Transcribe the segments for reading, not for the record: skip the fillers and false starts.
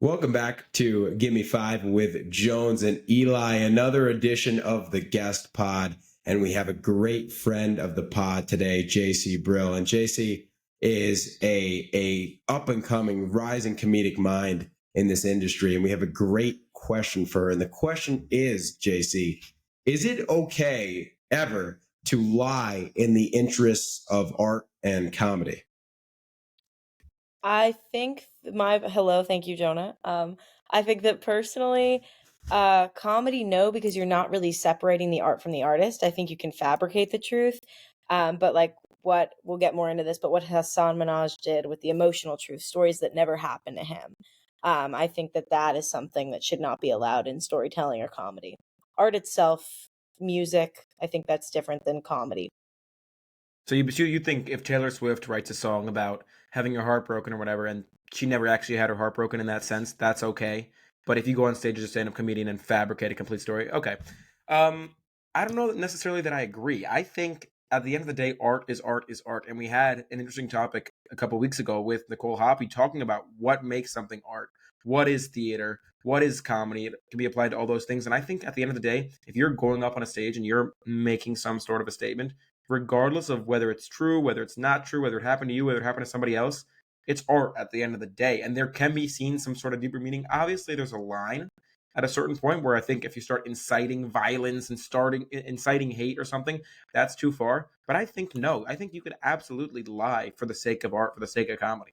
Welcome back to Give Me Five with Jones and Eli, another edition of the Guest Pod. And we have a great friend of the pod today, Jaycee Brill. And Jaycee is a up and coming, rising comedic mind in this industry. And we have a great question for her. And the question is, Jaycee, is it okay ever to lie in the interests of art and comedy? I think thank you, Jonah. I think that personally, comedy, no, because you're not really separating the art from the artist. I think you can fabricate the truth. But like what we'll get more into this, but what Hassan Minaj did with the emotional truth, stories that never happened to him. I think that that is something that should not be allowed in storytelling or comedy. Art itself, music, I think that's different than comedy. So you think if Taylor Swift writes a song about having her heart broken or whatever, and she never actually had her heart broken in that sense, that's okay. But if you go on stage as a stand-up comedian and fabricate a complete story, okay. I don't know necessarily that I agree. I think at the end of the day, art is art is art, and we had an interesting topic a couple weeks ago with Nicole Hoppy talking about what makes something art, what is theater, what is comedy. It can be applied to all those things, and I think at the end of the day, if you're going up on a stage and you're making some sort of a statement, regardless of whether it's true, whether it's not true, whether it happened to you, whether it happened to somebody else, it's art at the end of the day. And there can be seen some sort of deeper meaning. Obviously, there's a line at a certain point where I think if you start inciting violence and starting inciting hate or something, that's too far. But I think no. I think you could absolutely lie for the sake of art, for the sake of comedy.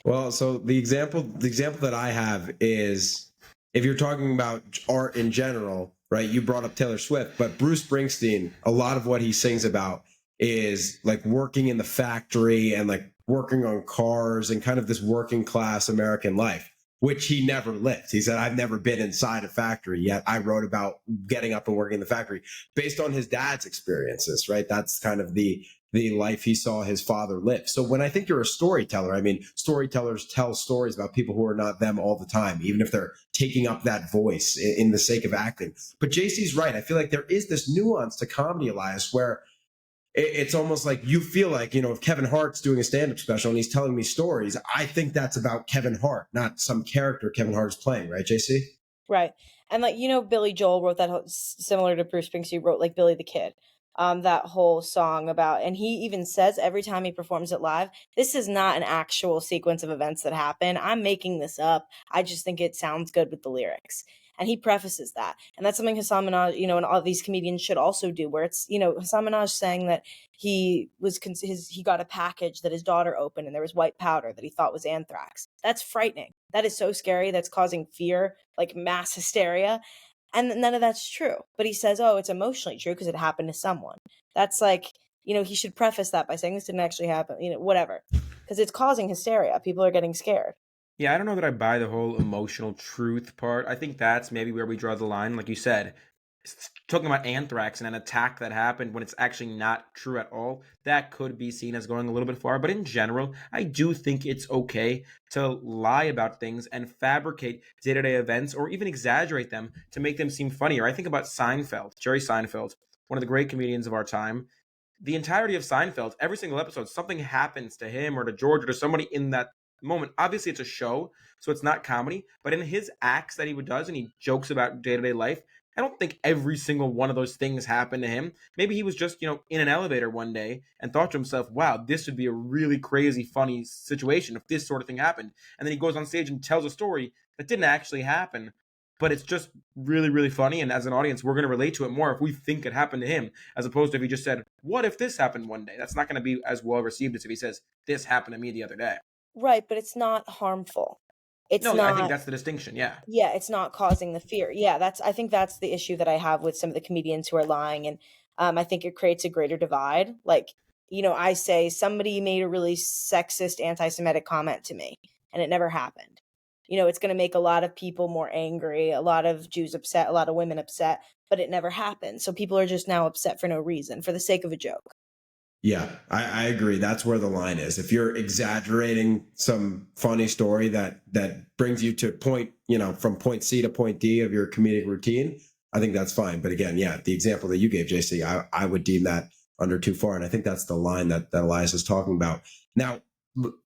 Well, so the example that I have is if you're talking about art in general, right? You brought up Taylor Swift, but Bruce Springsteen, a lot of what he sings about is like working in the factory and like working on cars and kind of this working class American life, which he never lived. He said, I've never been inside a factory, yet I wrote about getting up and working in the factory based on his dad's experiences, right? That's kind of the life he saw his father live. So when I think you're a storyteller, I mean, storytellers tell stories about people who are not them all the time, even if they're taking up that voice in the sake of acting. But JC's right. I feel like there is this nuance to comedy, Elias, where it's almost like you feel like, if Kevin Hart's doing a stand-up special and he's telling me stories, I think that's about Kevin Hart, not some character Kevin Hart is playing, right, JC? Right. And like, Billy Joel wrote that similar to Bruce Springsteen, wrote like Billy the Kid. That whole song about, and he even says every time he performs it live, this is not an actual sequence of events that happen. I'm making this up. I just think it sounds good with the lyrics. And he prefaces that. And that's something Hassan Minaj, and all these comedians should also do, where it's, Hassan Minaj saying that he got a package that his daughter opened and there was white powder that he thought was anthrax. That's frightening. That is so scary. That's causing fear, like mass hysteria. And none of that's true. But he says, oh, it's emotionally true because it happened to someone. That's like, he should preface that by saying this didn't actually happen, whatever. Because it's causing hysteria. People are getting scared. Yeah, I don't know that I buy the whole emotional truth part. I think that's maybe where we draw the line. Like you said, talking about anthrax and an attack that happened when it's actually not true at all, that could be seen as going a little bit far. But in general, I do think it's okay to lie about things and fabricate day-to-day events or even exaggerate them to make them seem funnier. I think about Seinfeld, Jerry Seinfeld, one of the great comedians of our time. The entirety of Seinfeld, every single episode, something happens to him or to George or to somebody in that moment. Obviously, it's a show, so it's not comedy. But in his acts that he does and he jokes about day-to-day life, I don't think every single one of those things happened to him. Maybe he was just, in an elevator one day and thought to himself, wow, this would be a really crazy, funny situation if this sort of thing happened. And then he goes on stage and tells a story that didn't actually happen, but it's just really, really funny. And as an audience, we're going to relate to it more if we think it happened to him, as opposed to if he just said, what if this happened one day? That's not going to be as well received as if he says, this happened to me the other day. Right, but it's not harmful. It's No, I think not. that's the distinction. Yeah. Yeah, it's not causing the fear. Yeah, I think that's the issue that I have with some of the comedians who are lying. And I think it creates a greater divide. Like, I say somebody made a really sexist, anti-Semitic comment to me and it never happened. It's going to make a lot of people more angry, a lot of Jews upset, a lot of women upset, but it never happened. So people are just now upset for no reason, for the sake of a joke. Yeah, I agree. That's where the line is. If you're exaggerating some funny story that brings you to point, from point C to point D of your comedic routine, I think that's fine. But again, yeah, the example that you gave, JC, I would deem that under too far. And I think that's the line that Elias is talking about. Now,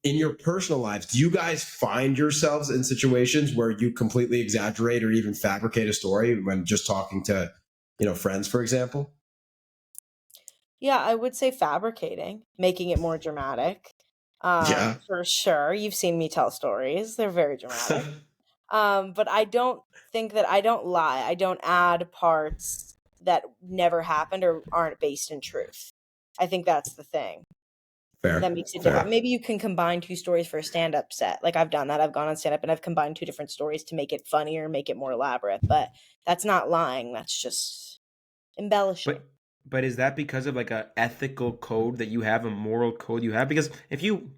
in your personal lives, do you guys find yourselves in situations where you completely exaggerate or even fabricate a story when just talking to, friends, for example? Yeah, I would say fabricating, making it more dramatic. Yeah. For sure. You've seen me tell stories. They're very dramatic. But I don't think that I don't lie. I don't add parts that never happened or aren't based in truth. I think that's the thing that Fair. makes it different. Fair. Maybe you can combine two stories for a stand-up set. Like I've done that. I've gone on stand-up and I've combined two different stories to make it funnier, make it more elaborate. But that's not lying. That's just embellishing. But is that because of like a ethical code that you have, a moral code you have? Because if you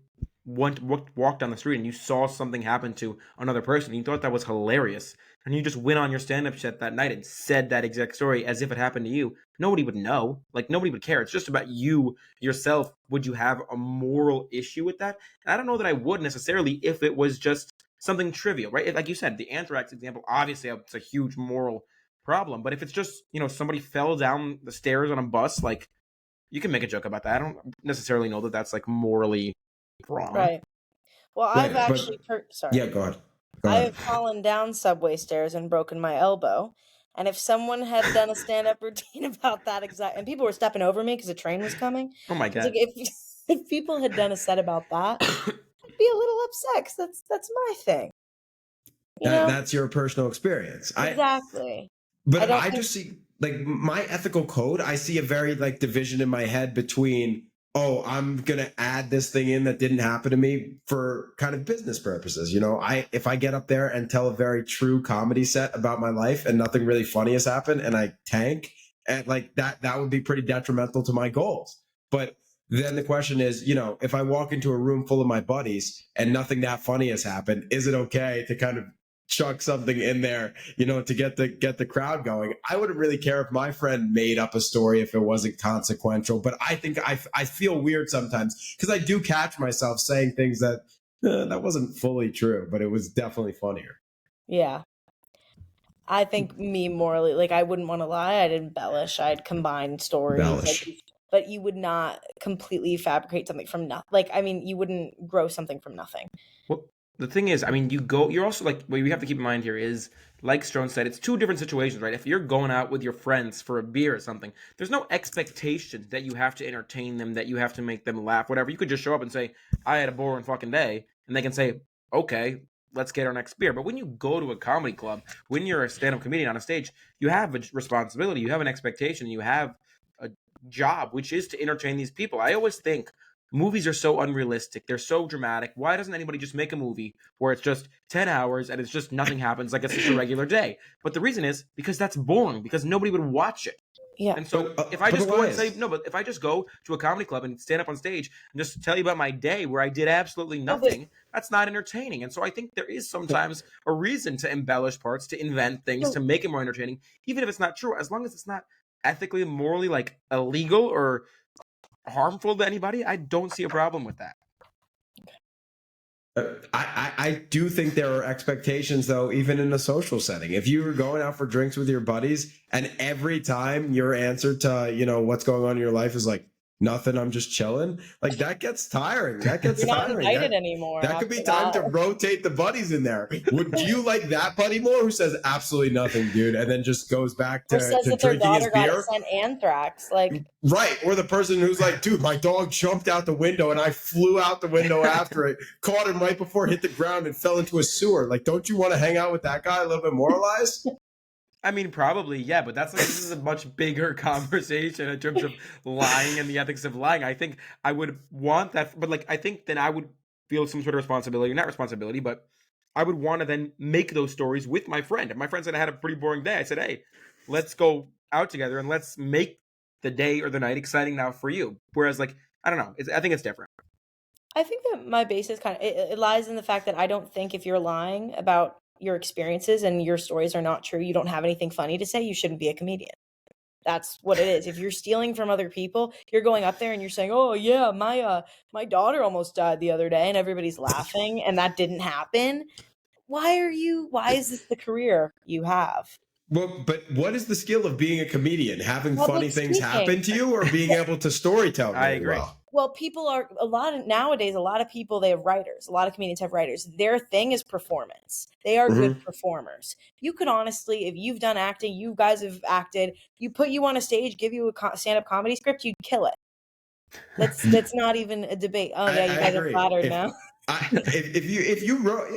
walked down the street and you saw something happen to another person, you thought that was hilarious, and you just went on your stand-up set that night and said that exact story as if it happened to you, nobody would know. Like nobody would care. It's just about you yourself. Would you have a moral issue with that? And I don't know that I would necessarily if it was just something trivial, right? Like you said, the anthrax example, obviously it's a huge moral problem. But if it's just, somebody fell down the stairs on a bus, like you can make a joke about that. I don't necessarily know that that's like morally wrong. Right. Well, I've Right. But actually sorry. yeah, go ahead. Go I ahead. have fallen down subway stairs and broken my elbow. And if someone had done a stand-up routine about that exact, and people were stepping over me because a train was coming, Oh my it's god. like if people had done a set about that, I'd be a little upset because that's my thing. That's your personal experience. Exactly. But don't I think just see like my ethical code. I see a very like division in my head between, oh, I'm gonna add this thing in that didn't happen to me for kind of business purposes. If I get up there and tell a very true comedy set about my life and nothing really funny has happened and I tank, and like that would be pretty detrimental to my goals. But then the question is, if I walk into a room full of my buddies and nothing that funny has happened, is it okay to kind of chuck something in there, to get the crowd going? I wouldn't really care if my friend made up a story if it wasn't consequential, but I think I feel weird sometimes because I do catch myself saying things that that wasn't fully true, but it was definitely funnier. Yeah. I think me morally, like I wouldn't want to lie. I'd embellish. I'd combine stories. Bellish. But you would not completely fabricate something from nothing. Like, I mean, you wouldn't grow something from nothing. Well, the thing is, I mean, you're also like, what you have to keep in mind here is, like Strone said, it's two different situations, right? If you're going out with your friends for a beer or something, there's no expectation that you have to entertain them, that you have to make them laugh, whatever. You could just show up and say, I had a boring fucking day. And they can say, okay, let's get our next beer. But when you go to a comedy club, when you're a stand-up comedian on a stage, you have a responsibility, you have an expectation, you have a job, which is to entertain these people. I always think movies are so unrealistic. They're so dramatic. Why doesn't anybody just make a movie where it's just 10 hours and it's just nothing happens, like it's just a regular day? But the reason is because that's boring, because nobody would watch it. Yeah. And so if I just go and say, no, but if I just go to a comedy club and stand up on stage and just tell you about my day where I did absolutely nothing, that's not entertaining. And so I think there is sometimes a reason to embellish parts, to invent things, to make it more entertaining, even if it's not true, as long as it's not ethically, morally, like illegal or harmful to anybody. I don't see a problem with that. I do think there are expectations, though, even in a social setting. If you were going out for drinks with your buddies and every time your answer to, what's going on in your life is like, nothing, I'm just chilling, like that gets tiring. That gets You're not tiring. invited anymore. That could be time to rotate the buddies in there. Would you like that buddy more who says absolutely nothing, dude, and then just goes back to says that their drinking his daughter got beer? it sent anthrax, like Right. Or the person who's like, dude, my dog jumped out the window and I flew out the window after it, caught him right before it hit the ground and fell into a sewer. Like, don't you want to hang out with that guy a little bit moralized? I mean, probably, yeah, but this is a much bigger conversation in terms of lying and the ethics of lying. I think I would want that, but like, I think then I would feel some sort of responsibility, not responsibility, but I would want to then make those stories with my friend. If my friend said I had a pretty boring day, I said, hey, let's go out together and let's make the day or the night exciting now for you. Whereas, like, I don't know, I think it's different. I think that my base is it lies in the fact that I don't think if you're lying about your experiences and your stories are not true, you don't have anything funny to say, you shouldn't be a comedian. That's what it is. If you're stealing from other people, you're going up there and you're saying, oh yeah, my daughter almost died the other day, and everybody's laughing and that didn't happen. Why is this the career you have? but what is the skill of being a comedian? Having Public funny things speaking. happen to you, or being able to storytell? I Really agree. well? Well, people are nowadays, a lot of people, they have writers. A lot of comedians have writers. Their thing is performance. They are good performers. You could honestly, if you've done acting, you guys have acted, you put you on a stage, give you a stand-up comedy script, you'd kill it. That's not even a debate. Oh yeah, you guys are flattered now. If you wrote,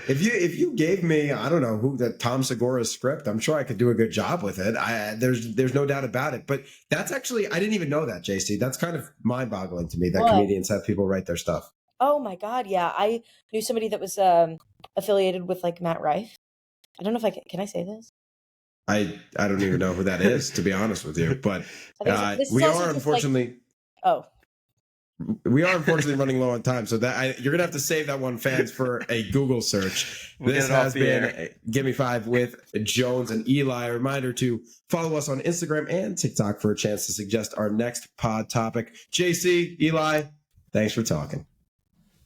if you gave me, I don't know who that Tom Segura's script, I'm sure I could do a good job with it. There's no doubt about it. But that's actually, I didn't even know that, Jaycee. That's kind of mind boggling to me that comedians have people write their stuff. Oh my God, yeah. I knew somebody that was affiliated with like Matt Rife. I don't know if can I say this? I don't even know who that is, to be honest with you. But This is we also are just, unfortunately. We are unfortunately running low on time, so that you're gonna have to save that one, fans, for a Google search. This has been Give Me Five with Jones and Eli. A reminder to follow us on Instagram and TikTok for a chance to suggest our next pod topic. Jaycee, Eli, thanks for talking.